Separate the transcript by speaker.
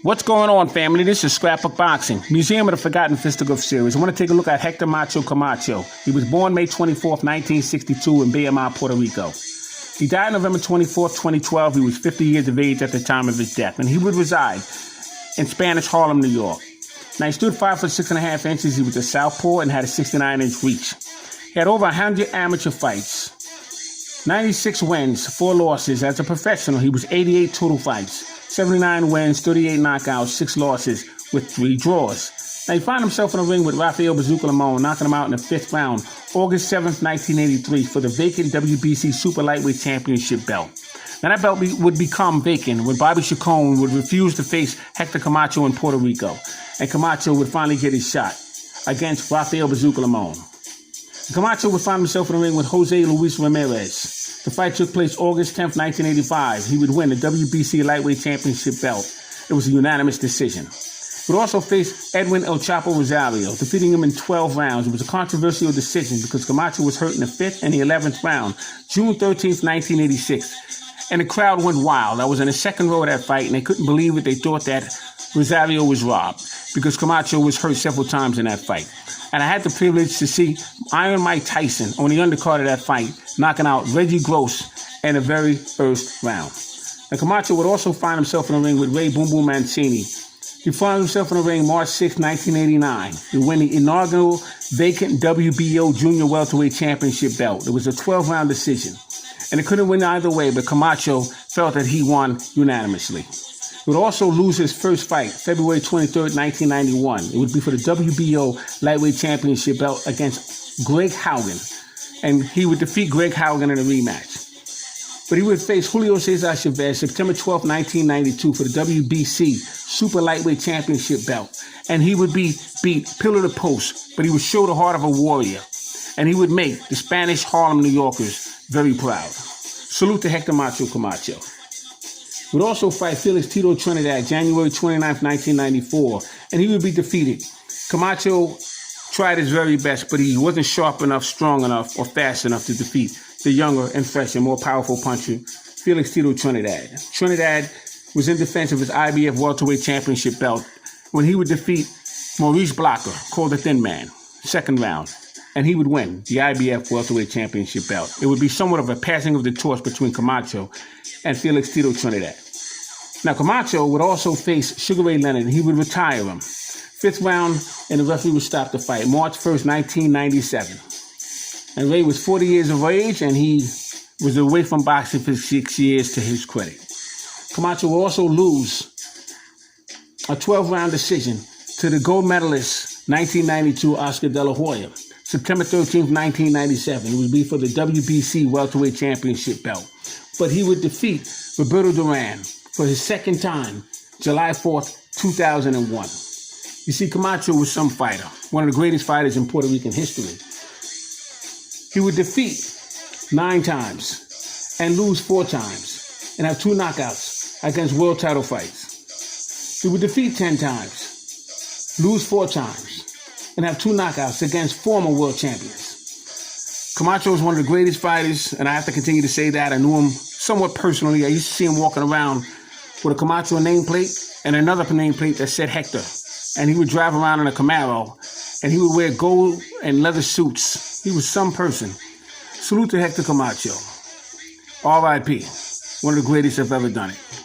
Speaker 1: What's going on, family? This is Scrapbook Boxing, Museum of the Forgotten Fisticuffs series. I want to take a look at Hector Macho Camacho. He was born May 24th, 1962 in Bayamon, Puerto Rico. He died November 24th, 2012. He was 50 years of age at the time of his death, and he would reside in Spanish Harlem, New York. Now, he stood 5 foot 6.5 inches. He was a southpaw and had a 69-inch reach. He had over 100 amateur fights, 96 wins, 4 losses. As a professional, he was 88 total fights, 79 wins, 38 knockouts, 6 losses, with 3 draws. Now, he found himself in a ring with Rafael Bazooka Limon, knocking him out in the 5th round, August 7th, 1983, for the vacant WBC Super Lightweight Championship belt. Now, that belt would become vacant when Bobby Chacon would refuse to face Hector Camacho in Puerto Rico, and Camacho would finally get his shot against Rafael Bazooka Limon. Camacho would find himself in the ring with Jose Luis Ramirez. The fight took place August 10th, 1985. He would win the WBC Lightweight Championship belt. It was a unanimous decision. He would also face Edwin El Chapo Rosario, defeating him in 12 rounds. It was a controversial decision because Camacho was hurt in the 5th and the 11th round, June 13th, 1986. And the crowd went wild. I was in the second row of that fight, and they couldn't believe it. They thought that Rosario was robbed because Camacho was hurt several times in that fight. And I had the privilege to see Iron Mike Tyson on the undercard of that fight, knocking out Reggie Gross in the very first round. Now, Camacho would also find himself in the ring with Ray Boom Boom Mancini. He found himself in the ring March 6, 1989, to win the inaugural vacant WBO Junior Welterweight Championship belt. It was a 12-round decision, and it couldn't win either way, but Camacho felt that he won unanimously. He would also lose his first fight, February 23rd, 1991. It would be for the WBO Lightweight Championship belt against Greg Haugen, and he would defeat Greg Haugen in a rematch. But he would face Julio Cesar Chavez September 12, 1992 for the WBC Super Lightweight Championship belt, and he would be beat pillar to post, but he would show the heart of a warrior, and he would make the Spanish Harlem New Yorkers very proud. Salute to Hector Macho Camacho. Would also fight Felix Tito Trinidad January 29, 1994, and he would be defeated. Camacho tried his very best, but he wasn't sharp enough, strong enough, or fast enough to defeat the younger and fresher, more powerful puncher, Felix Tito Trinidad. Trinidad was in defense of his IBF Welterweight Championship belt when he would defeat Maurice Blocker, called the Thin Man, second round, and he would win the IBF Welterweight Championship belt. It would be somewhat of a passing of the torch between Camacho and Felix Tito Trinidad. Now, Camacho would also face Sugar Ray Leonard, and he would retire him. 5th round, and the referee would stop the fight, March 1st, 1997. And Ray was 40 years of age, and he was away from boxing for 6 years, to his credit. Camacho will also lose a 12-round decision to the gold medalist 1992 Oscar De La Hoya. September 13th, 1997. It would be for the WBC Welterweight Championship belt. But he would defeat Roberto Duran for his second time, July 4th, 2001. You see, Camacho was some fighter, one of the greatest fighters in Puerto Rican history. He would defeat 9 times and lose 4 times and have 2 knockouts against world title fights. He would defeat 10 times, lose 4 times, and have 2 knockouts against former world champions. Camacho was one of the greatest fighters, and I have to continue to say that. I knew him somewhat personally. I used to see him walking around with a Camacho nameplate and another nameplate that said Hector. And he would drive around in a Camaro, and he would wear gold and leather suits. He was some person. Salute to Hector Camacho. R.I.P. One of the greatest that have ever done it.